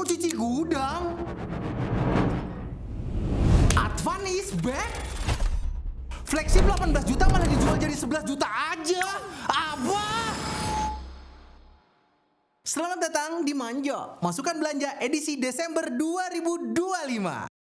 Kok cuci gudang? Advan is back? Flagship 18 juta malah dijual jadi 11 juta aja. Apa? Selamat datang di Manjo, masukan belanja edisi Desember 2025.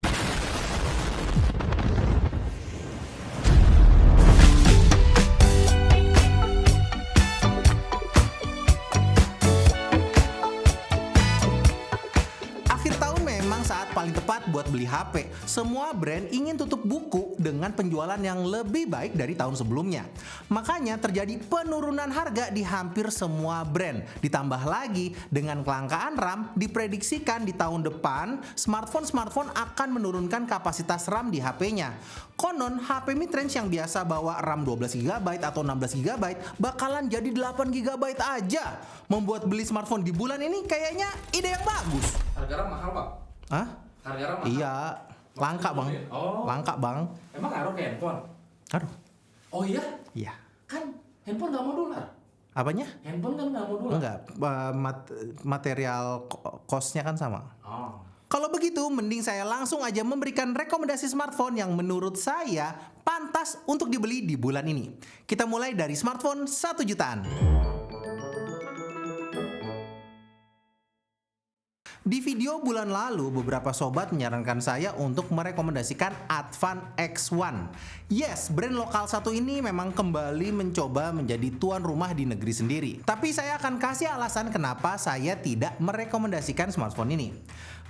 Saat paling tepat buat beli HP. Semua brand ingin tutup buku dengan penjualan yang lebih baik dari tahun sebelumnya. Makanya terjadi penurunan harga di hampir semua brand. Ditambah lagi dengan kelangkaan RAM, diprediksikan di tahun depan smartphone akan menurunkan kapasitas RAM di HP-nya. Konon HP mid-range yang biasa bawa RAM 12GB atau 16GB bakalan jadi 8GB aja. Membuat beli smartphone di bulan ini kayaknya ide yang bagus. Harga RAM mahal, Pak? Hah? Harga RAM mahal? Iya, langka bang. Oh. Langka bang. Emang ngaruh ke handphone? Aduh. Oh iya? Iya. Kan handphone nggak modular. Apanya? Handphone kan nggak modular. Enggak, material cost-nya kan sama. Oh. Kalau begitu, mending saya langsung aja memberikan rekomendasi smartphone yang menurut saya pantas untuk dibeli di bulan ini. Kita mulai dari smartphone 1 jutaan. Di video bulan lalu, beberapa sobat menyarankan saya untuk merekomendasikan Advan X1. Yes, brand lokal satu ini memang kembali mencoba menjadi tuan rumah di negeri sendiri. Tapi saya akan kasih alasan kenapa saya tidak merekomendasikan smartphone ini.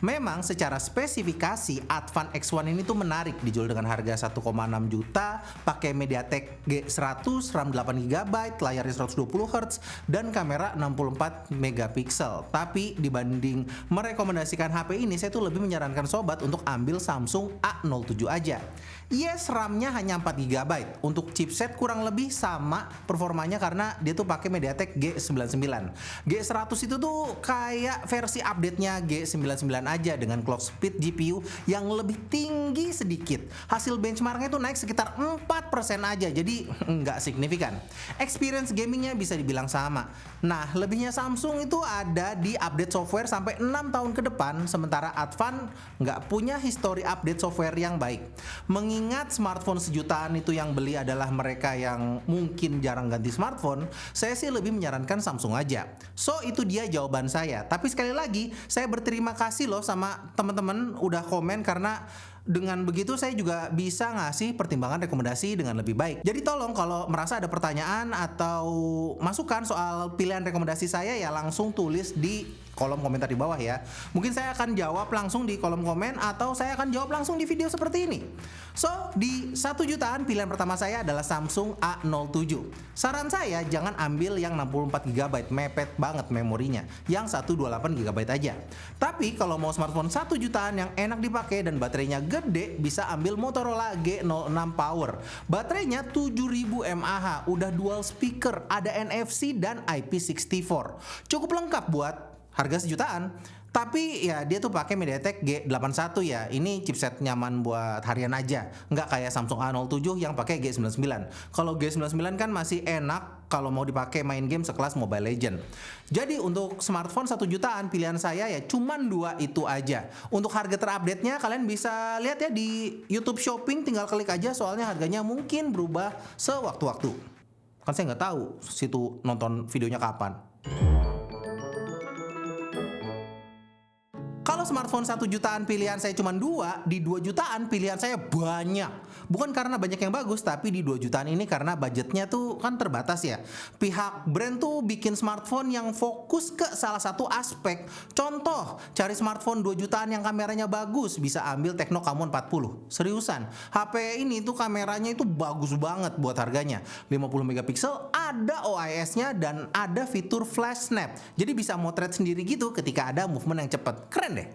Memang secara spesifikasi Advan X1 ini tuh menarik, dijual dengan harga 1,6 juta, pakai MediaTek G100, RAM 8GB, layarnya 120Hz, dan kamera 64 megapiksel. Tapi dibanding merekomendasikan HP ini, saya tuh lebih menyarankan sobat untuk ambil Samsung A07 aja. Yes, RAM-nya hanya 4GB. Untuk chipset kurang lebih sama performanya karena dia tuh pakai MediaTek G99. G100 itu tuh kayak versi update-nya G99 aja dengan clock speed GPU yang lebih tinggi sedikit. Hasil benchmarknya tuh naik sekitar 4% aja, jadi nggak signifikan. Experience gamingnya bisa dibilang sama. Nah, lebihnya Samsung itu ada di update software sampai 6 tahun ke depan, sementara Advan nggak punya histori update software yang baik. Mengingat smartphone sejutaan itu yang beli adalah mereka yang mungkin jarang ganti smartphone, saya sih lebih menyarankan Samsung aja. So, itu dia jawaban saya. Tapi sekali lagi, saya berterima kasih loh sama teman-teman udah komen karena dengan begitu saya juga bisa ngasih pertimbangan rekomendasi dengan lebih baik. Jadi tolong kalau merasa ada pertanyaan atau masukan soal pilihan rekomendasi saya ya langsung tulis di kolom komentar di bawah ya. Mungkin saya akan jawab langsung di kolom komen atau saya akan jawab langsung di video seperti ini. So, di 1 jutaan pilihan pertama saya adalah Samsung A07. Saran saya jangan ambil yang 64GB, mepet banget memorinya. Yang 128GB aja. Tapi kalau mau smartphone 1 jutaan yang enak dipakai dan baterainya gede, bisa ambil Motorola G06 Power. Baterainya 7000 mAh, udah dual speaker, ada NFC dan IP64. Cukup lengkap buat harga sejutaan. Tapi ya dia tuh pakai MediaTek G81 ya. Ini chipset nyaman buat harian aja. Nggak kayak Samsung A07 yang pakai G99. Kalau G99 kan masih enak kalau mau dipakai main game sekelas Mobile Legends. Jadi untuk smartphone 1 jutaan pilihan saya ya cuman 2 itu aja. Untuk harga terupdate-nya kalian bisa lihat ya di YouTube Shopping, tinggal klik aja soalnya harganya mungkin berubah sewaktu-waktu. Kan saya nggak tahu situ nonton videonya kapan. Kalau smartphone 1 jutaan pilihan saya cuma 2, di 2 jutaan pilihan saya banyak. Bukan karena banyak yang bagus, tapi di 2 jutaan ini karena budgetnya tuh kan terbatas ya. Pihak brand tuh bikin smartphone yang fokus ke salah satu aspek. Contoh, cari smartphone 2 jutaan yang kameranya bagus, bisa ambil Tecno Camon 40. Seriusan, HP ini tuh kameranya itu bagus banget buat harganya. 50 megapiksel, ada OIS-nya dan ada fitur flash snap. Jadi bisa motret sendiri gitu ketika ada movement yang cepat. Keren deh.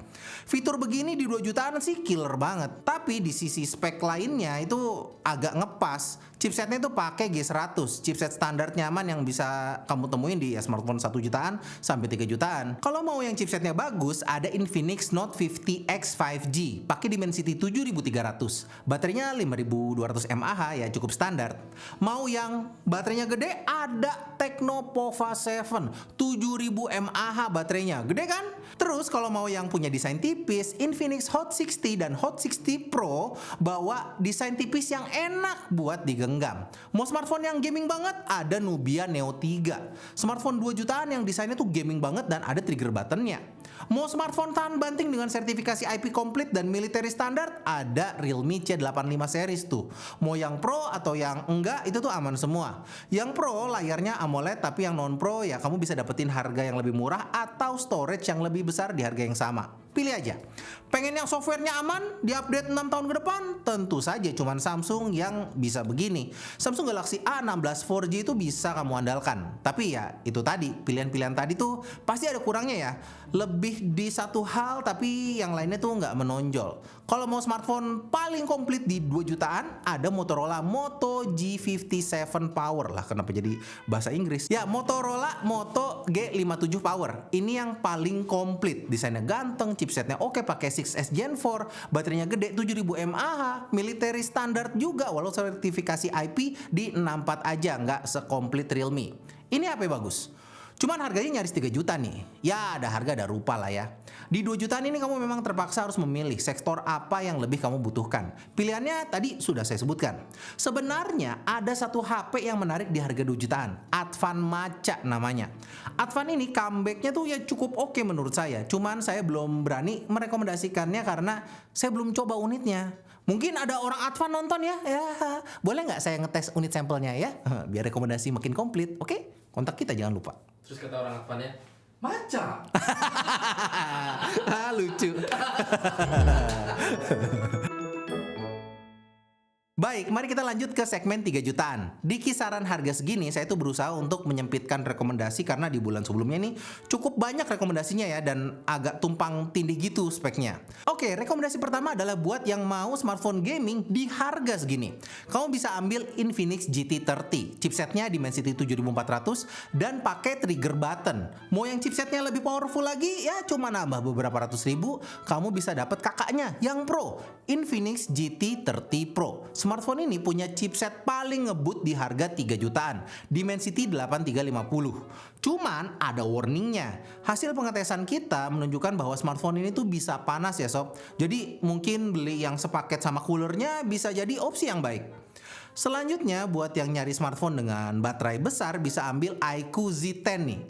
Fitur begini di 2 jutaan sih killer banget. Tapi di sisi spek lainnya itu agak ngepas. Chipsetnya itu pakai G100, chipset standar nyaman yang bisa kamu temuin di smartphone 1 jutaan sampai 3 jutaan. Kalau mau yang chipsetnya bagus, ada Infinix Note 50X 5G, pakai Dimensity 7300. Baterainya 5200 mAh ya, cukup standar. Mau yang baterainya gede, ada Tecno Pova 7 7000 mAh baterainya. Gede kan? Terus kalau mau yang punya desain tipis, Infinix Hot 60 dan Hot 60 Pro bawa desain tipis yang enak buat digenggam. Mau smartphone yang gaming banget, ada Nubia Neo 3. Smartphone 2 jutaan yang desainnya tuh gaming banget dan ada trigger buttonnya. Mau smartphone tahan banting dengan sertifikasi IP komplit dan military standard, ada Realme C85 series tuh. Mau yang Pro atau yang enggak, itu tuh aman semua. Yang Pro layarnya AMOLED, tapi yang non Pro ya kamu bisa dapetin harga yang lebih murah atau storage yang lebih besar di harga yang sama. Pilih aja. Pengen yang softwarenya aman, diupdate 6 tahun ke depan? Tentu saja cuman Samsung yang bisa begini. Samsung Galaxy A16 4G itu bisa kamu andalkan. Tapi ya itu tadi, pilihan-pilihan tadi tuh pasti ada kurangnya ya. Lebih di satu hal tapi yang lainnya tuh nggak menonjol. Kalau mau smartphone paling komplit di 2 jutaan, ada Motorola Moto G57 Power. Lah kenapa jadi bahasa Inggris? Ya, Motorola Moto G57 Power. Ini yang paling komplit. Desainnya ganteng, chipsetnya oke, pakai 6S Gen 4, baterainya gede 7000 mAh, military standard juga walau sertifikasi IP di 64 aja, nggak sekomplit Realme. Ini HP bagus. Cuman harganya nyaris 3 juta nih. Ya ada harga ada rupa lah ya. Di 2 jutaan ini kamu memang terpaksa harus memilih sektor apa yang lebih kamu butuhkan. Pilihannya tadi sudah saya sebutkan. Sebenarnya ada satu HP yang menarik di harga 2 jutaan. Advan Maca namanya. Advan ini comebacknya tuh ya cukup oke menurut saya. Cuman saya belum berani merekomendasikannya karena saya belum coba unitnya. Mungkin ada orang Advan nonton ya. Boleh nggak saya ngetes unit sampelnya ya? Biar rekomendasi makin komplit. Oke? Kontak kita jangan lupa. Terus kata orang Advan ya, Maca. Lucu. Baik, mari kita lanjut ke segmen 3 jutaan. Di kisaran harga segini, saya tuh berusaha untuk menyempitkan rekomendasi karena di bulan sebelumnya ini cukup banyak rekomendasinya ya dan agak tumpang tindih gitu speknya. Oke, rekomendasi pertama adalah buat yang mau smartphone gaming di harga segini. Kamu bisa ambil Infinix GT30. Chipsetnya Dimensity 7400 dan pakai trigger button. Mau yang chipsetnya lebih powerful lagi, ya cuma nambah beberapa ratus ribu, kamu bisa dapat kakaknya yang Pro, Infinix GT30 Pro. Smartphone ini punya chipset paling ngebut di harga 3 jutaan, Dimensity 8350. Cuman ada warningnya. Hasil pengetesan kita menunjukkan bahwa smartphone ini tuh bisa panas ya sob. Jadi mungkin beli yang sepaket sama coolernya bisa jadi opsi yang baik. Selanjutnya buat yang nyari smartphone dengan baterai besar bisa ambil iQOO Z10 nih.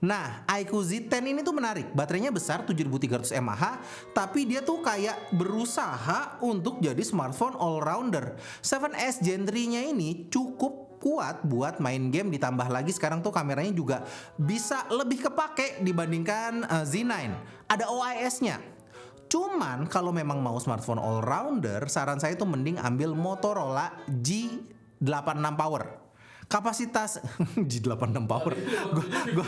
Nah, iQOO Z10 ini tuh menarik. Baterainya besar 7300 mAh, tapi dia tuh kayak berusaha untuk jadi smartphone all-rounder. 7S Gen 3-nya ini cukup kuat buat main game, ditambah lagi sekarang tuh kameranya juga bisa lebih kepake dibandingkan Z9. Ada OIS-nya. Cuman kalau memang mau smartphone all-rounder, saran saya tuh mending ambil Motorola G86 Power. Kapasitas G86 Power. Gua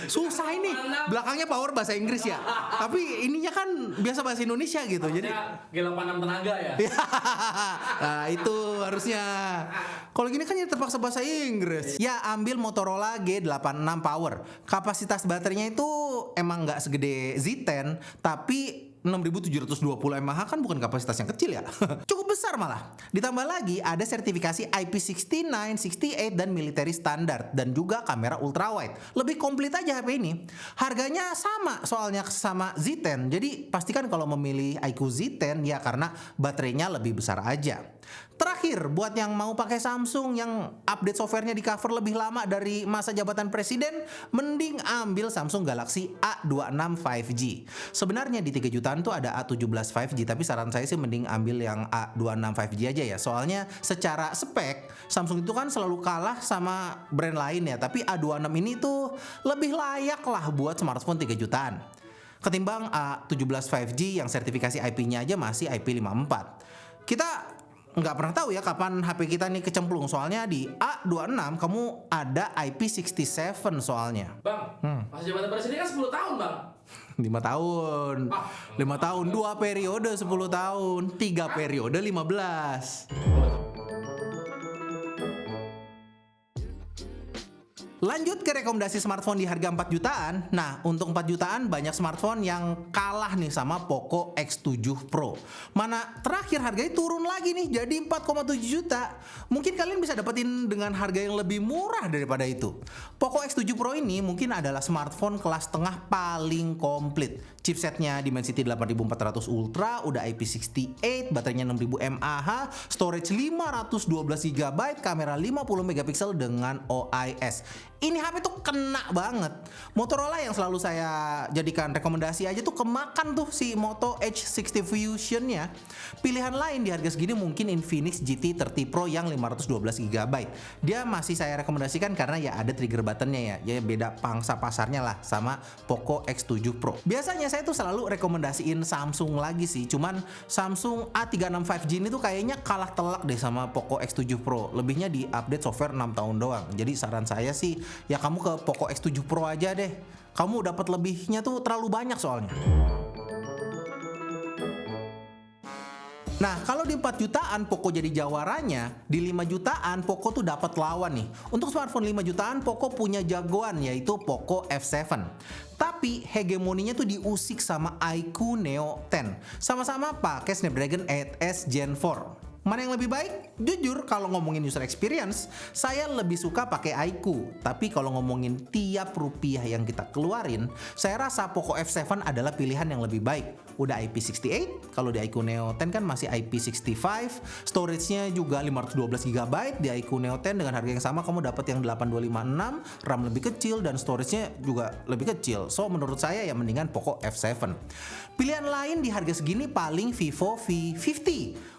susah ini. Belakangnya power bahasa Inggris ya. Tapi ininya kan biasa bahasa Indonesia gitu. Jadi G86 tenaga ya. Nah, itu harusnya. Kalau gini kan ya terpaksa bahasa Inggris. Ya, ambil Motorola G86 Power. Kapasitas baterainya itu emang nggak segede Z10, tapi 6720 mAh kan bukan kapasitas yang kecil ya. Cukup besar malah. Ditambah lagi ada sertifikasi IP69, 68 dan military standard dan juga kamera ultrawide. Lebih komplit aja HP ini. Harganya sama soalnya sama Z10. Jadi pastikan kalau memilih iQOO Z10 ya karena baterainya lebih besar aja. Terakhir, buat yang mau pakai Samsung yang update softwarenya di cover lebih lama dari masa jabatan presiden, mending ambil Samsung Galaxy A26 5G. Sebenarnya di 3 jutaan tuh ada A17 5G, tapi saran saya sih mending ambil yang A26 5G aja ya. Soalnya secara spek, Samsung itu kan selalu kalah sama brand lain ya, tapi A26 ini tuh lebih layak lah buat smartphone 3 jutaan. Ketimbang A17 5G yang sertifikasi IP-nya aja masih IP54. Kita nggak pernah tahu ya kapan HP kita nih kecemplung. Soalnya di A26 kamu ada IP67 soalnya. Bang, masa jabatan presiden kan 10 tahun bang. 5 tahun 5 tahun 2 periode 10 tahun 3 periode 15. Lanjut ke rekomendasi smartphone di harga 4 jutaan. Nah, untuk 4 jutaan banyak smartphone yang kalah nih sama Poco X7 Pro. Mana terakhir harganya turun lagi nih jadi 4,7 juta. Mungkin kalian bisa dapetin dengan harga yang lebih murah daripada itu. Poco X7 Pro ini mungkin adalah smartphone kelas tengah paling komplit. Chipsetnya Dimensity 8400 Ultra, udah IP68, baterainya 6000 mAh, storage 512 GB, kamera 50 megapiksel dengan OIS. Ini HP tuh kena banget. Motorola yang selalu saya jadikan rekomendasi aja tuh kemakan tuh si Moto H60 Fusion-nya. Pilihan lain di harga segini mungkin Infinix GT30 Pro yang 512 GB. Dia masih saya rekomendasikan karena ya ada trigger buttonnya ya beda pangsa pasarnya lah sama Poco X7 Pro. Biasanya saya tuh selalu rekomendasiin Samsung lagi sih, cuman Samsung A36 5G ini tuh kayaknya kalah telak deh sama Poco X7 Pro. Lebihnya di update software 6 tahun doang. Jadi saran saya sih ya kamu ke Poco X7 Pro aja deh. Kamu dapat lebihnya tuh terlalu banyak soalnya. Nah, kalau di 4 jutaan Poco jadi jawaranya, di 5 jutaan Poco tuh dapat lawan nih. Untuk smartphone 5 jutaan Poco punya jagoan yaitu Poco F7. Tapi hegemoninya tuh diusik sama iQOO Neo 10. Sama-sama pakai Snapdragon 8S Gen 4. Mana yang lebih baik? Jujur kalau ngomongin user experience, saya lebih suka pakai iQOO. Tapi kalau ngomongin tiap rupiah yang kita keluarin, saya rasa Poco F7 adalah pilihan yang lebih baik. Udah IP68, kalau di iQOO Neo 10 kan masih IP65, storage-nya juga 512 GB. Di iQOO Neo 10 dengan harga yang sama kamu dapat yang 8256, RAM lebih kecil dan storage-nya juga lebih kecil. So menurut saya ya mendingan Poco F7. Pilihan lain di harga segini paling Vivo V50.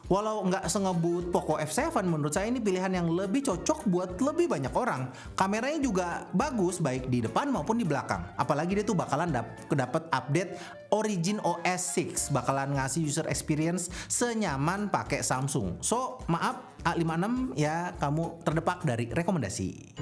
Walau nggak sengebut Poco F7, menurut saya ini pilihan yang lebih cocok buat lebih banyak orang. Kameranya juga bagus baik di depan maupun di belakang. Apalagi dia tuh bakalan dapet update Origin OS 6, bakalan ngasih user experience senyaman pakai Samsung. So maaf A56 ya kamu terdepak dari rekomendasi.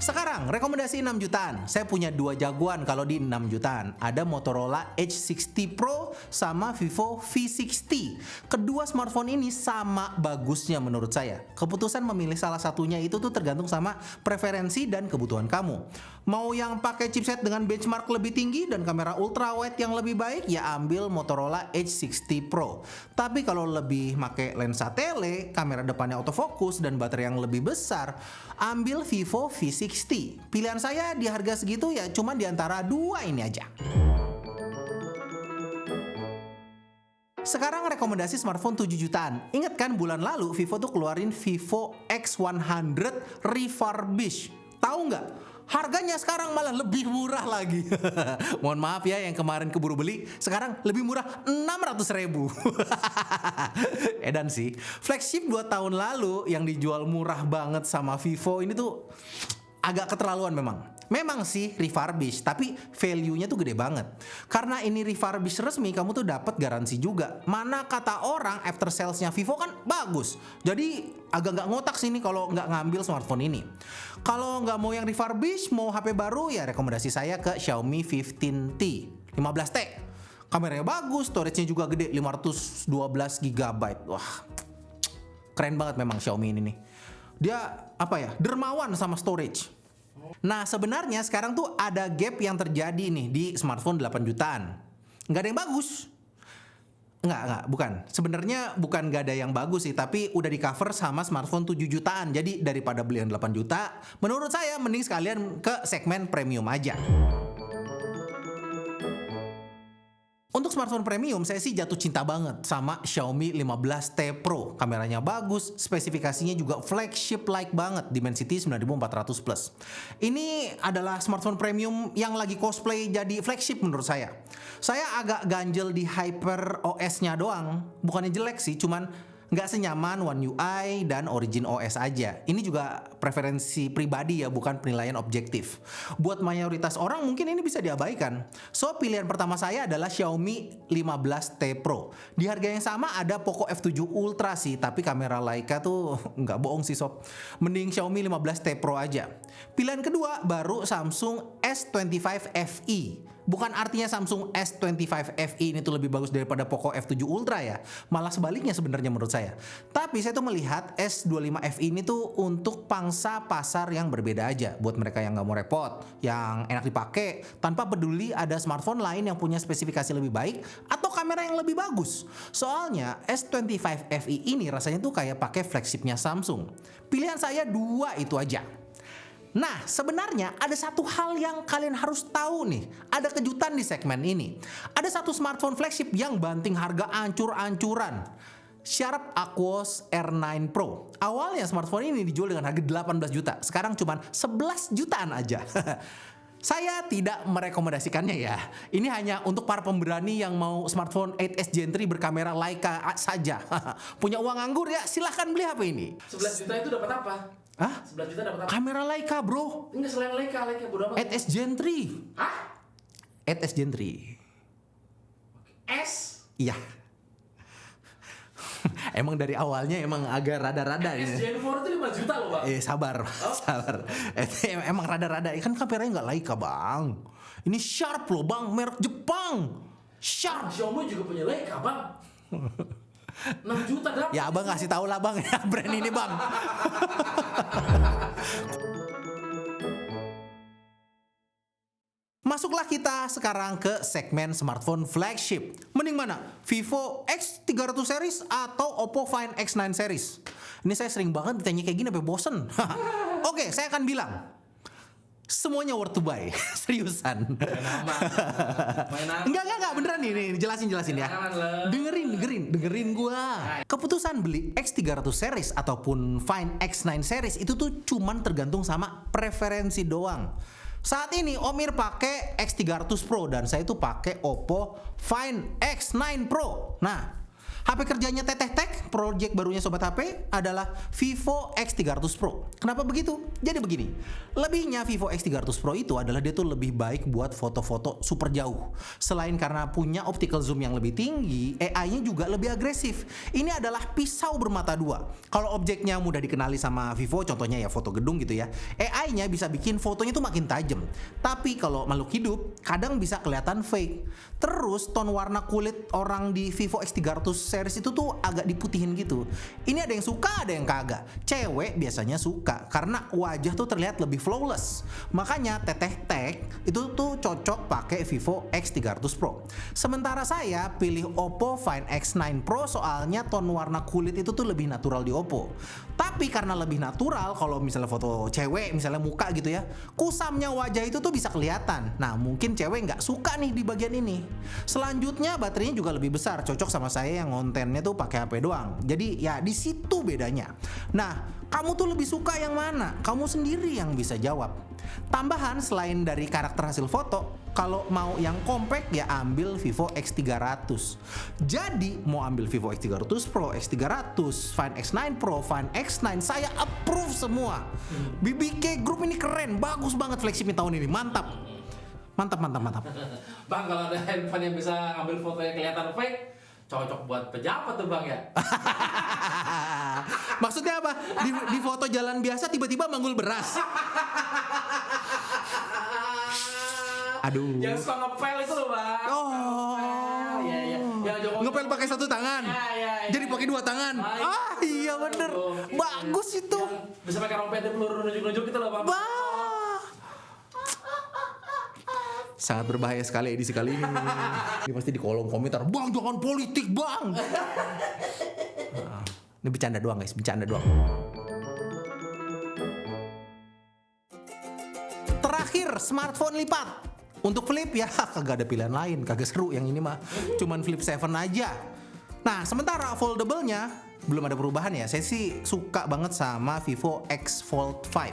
Sekarang rekomendasi 6 jutaan. Saya punya 2 jagoan kalau di 6 jutaan. Ada Motorola H60 Pro sama Vivo V60. Kedua smartphone ini sama bagusnya menurut saya. Keputusan memilih salah satunya itu tuh tergantung sama preferensi dan kebutuhan kamu. Mau yang pakai chipset dengan benchmark lebih tinggi dan kamera ultrawide yang lebih baik, ya ambil Motorola H60 Pro. Tapi kalau lebih pakai lensa tele, kamera depannya autofocus dan baterai yang lebih besar, ambil Vivo V60. Pilihan saya di harga segitu ya cuma di antara dua ini aja. Sekarang rekomendasi smartphone 7 jutaan. Ingat kan bulan lalu Vivo tuh keluarin Vivo X100 Refurbished. Tahu nggak? Harganya sekarang malah lebih murah lagi. Mohon maaf ya yang kemarin keburu beli, sekarang lebih murah 600.000. Edan sih. Flagship 2 tahun lalu yang dijual murah banget sama Vivo ini tuh agak keterlaluan memang. Memang sih refurbished, tapi value-nya tuh gede banget. Karena ini refurbished resmi, kamu tuh dapat garansi juga. Mana kata orang after sales-nya Vivo kan bagus. Jadi agak nggak ngotak sih nih kalau nggak ngambil smartphone ini. Kalau nggak mau yang refurbished, mau HP baru ya rekomendasi saya ke Xiaomi 15T 15T. Kameranya bagus, storage-nya juga gede 512 GB. Wah, keren banget memang Xiaomi ini nih. Dia apa ya, dermawan sama storage. Nah sebenarnya sekarang tuh ada gap yang terjadi nih di smartphone 8 jutaan. Nggak ada yang bagus. Bukan. Sebenarnya bukan nggak ada yang bagus sih, tapi udah di cover sama smartphone 7 jutaan. Jadi daripada beli yang 8 juta, menurut saya mending sekalian ke segmen premium aja. Untuk smartphone premium, saya sih jatuh cinta banget sama Xiaomi 15T Pro. Kameranya bagus, spesifikasinya juga flagship-like banget, Dimensity 9400 Plus. Ini adalah smartphone premium yang lagi cosplay jadi flagship menurut saya. Saya agak ganjel di Hyper OS-nya doang. Bukannya jelek sih, cuman nggak senyaman One UI dan Origin OS aja. Ini juga preferensi pribadi ya, bukan penilaian objektif. Buat mayoritas orang mungkin ini bisa diabaikan. So pilihan pertama saya adalah Xiaomi 15T Pro. Di harga yang sama ada Poco F7 Ultra sih, tapi kamera Leica tuh nggak bohong sih sob. Mending Xiaomi 15T Pro aja. Pilihan kedua baru Samsung S25 FE. Bukan artinya Samsung S25 FE ini tuh lebih bagus daripada Poco F7 Ultra ya. Malah sebaliknya sebenarnya menurut saya. Tapi saya tuh melihat S25 FE ini tuh untuk pangsa pasar yang berbeda aja. Buat mereka yang nggak mau repot, yang enak dipakai, tanpa peduli ada smartphone lain yang punya spesifikasi lebih baik atau kamera yang lebih bagus. Soalnya S25 FE ini rasanya tuh kayak pakai flagshipnya Samsung. Pilihan saya dua itu aja. Nah, sebenarnya ada satu hal yang kalian harus tahu nih. Ada kejutan di segmen ini. Ada satu smartphone flagship yang banting harga ancur-ancuran. Sharp Aquos R9 Pro. Awalnya smartphone ini dijual dengan harga 18 juta. Sekarang cuma 11 jutaan aja. Saya tidak merekomendasikannya ya. Ini hanya untuk para pemberani yang mau smartphone 8S Gen 3 berkamera Leica saja. Punya uang nganggur ya, silahkan beli HP ini. 11 juta itu dapat apa? Hah? 11 juta dapat apa? Kamera Leica bro. Enggak, selain Leica bodo amat. 8S Gen 3. Hah? 8S Gen 3. S? Iya. Emang dari awalnya emang agak rada-rada S ini. Gen 4 itu 5 juta loh bang. Sabar, sabar. Emang rada-rada. Kan kameranya nggak Leica bang. Ini Sharp loh bang, merek Jepang. Sharp. Xiaomi juga punya Leica bang. 6 juta dapat. Ya abang kasih tahu lah bang ya brand ini bang. Masuklah kita sekarang ke segmen smartphone flagship. Mending mana? Vivo X300 series atau Oppo Find X9 series? Ini saya sering banget ditanya kayak gini sampai bosen. Oke, saya akan bilang semuanya worth to buy. Seriusan. Enggak, beneran nih, jelasin ya. Dengerin gua. Keputusan beli X300 series ataupun Find X9 series itu tuh cuman tergantung sama preferensi doang. Saat ini Omir pakai X300 Pro dan saya tuh pakai Oppo Find X9 Pro. Nah, HP kerjanya Teteh Tech, project barunya Sobat HP adalah Vivo X300 Pro. Kenapa begitu? Jadi begini, lebihnya Vivo X300 Pro itu adalah dia tuh lebih baik buat foto-foto super jauh. Selain karena punya optical zoom yang lebih tinggi, AI-nya juga lebih agresif. Ini adalah pisau bermata dua. Kalau objeknya mudah dikenali sama Vivo, contohnya ya foto gedung gitu ya, AI-nya bisa bikin fotonya tuh makin tajam. Tapi kalau makhluk hidup, kadang bisa kelihatan fake. Terus tone warna kulit orang di Vivo X300 series itu tuh agak diputihin gitu. Ini ada yang suka, ada yang kagak. Cewek biasanya suka karena wajah tuh terlihat lebih flawless. Makanya Teteh Tech itu tuh cocok pakai Vivo X300 Pro. Sementara saya pilih Oppo Find X9 Pro soalnya tone warna kulit itu tuh lebih natural di Oppo. Tapi karena lebih natural, kalau misalnya foto cewek, misalnya muka gitu ya, kusamnya wajah itu tuh bisa kelihatan. Nah, mungkin cewek nggak suka nih di bagian ini. Selanjutnya baterainya juga lebih besar, cocok sama saya yang kontennya tuh pakai HP doang. Jadi ya di situ bedanya. Nah, kamu tuh lebih suka yang mana? Kamu sendiri yang bisa jawab. Tambahan selain dari karakter hasil foto, kalau mau yang compact ya ambil Vivo X300. Jadi mau ambil Vivo X300 Pro, X300, Find X9 Pro, Find X9, saya approve semua. BBK Group ini keren, bagus banget flagshipnya tahun ini, mantap. Mantap. Bang, kalau ada handphone yang bisa ambil foto yang kelihatan fake, cocok buat pejabat tuh bang ya. Maksudnya apa? Di foto jalan biasa tiba-tiba manggul beras. Aduh. Yang suka ngepel itu loh bang. Oh. Iya. Ngepel pakai satu tangan. Iya. Jadi pakai dua tangan. Iya bener. Bagus itu. Yang bisa pakai rompet peluru nunjuk-nunjuk gitu loh bang. Sangat berbahaya sekali edisi kali ini. Ini pasti di kolom komentar, "Bang, jangan politik, Bang." Ini bercanda doang, guys, bercanda doang. Terakhir, smartphone lipat. Untuk flip ya kagak ada pilihan lain, kagak seru yang ini mah. Cuman Flip 7 aja. Nah, sementara foldable-nya belum ada perubahan ya. Saya sih suka banget sama Vivo X Fold 5.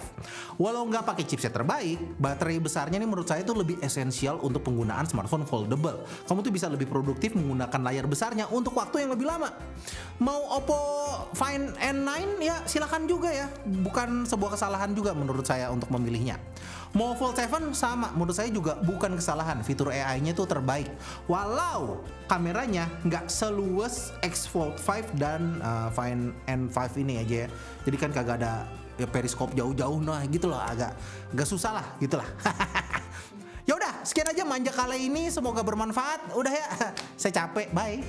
Walau nggak pakai chipset terbaik, baterai besarnya nih menurut saya itu lebih esensial untuk penggunaan smartphone foldable. Kamu tuh bisa lebih produktif menggunakan layar besarnya untuk waktu yang lebih lama. Mau Oppo Find N9 ya silakan juga ya. Bukan sebuah kesalahan juga menurut saya untuk memilihnya. Mau Fold 7 sama, menurut saya juga bukan kesalahan. Fitur AI-nya tuh terbaik. Walau kameranya nggak seluas X Fold 5 dan Find N5 ini aja ya. Jadi kan kagak ada ya periskop jauh-jauh, nah gitu loh, agak susah lah gitu lah. Ya udah, sekian aja manja kali ini, semoga bermanfaat. Udah ya, saya capek, bye.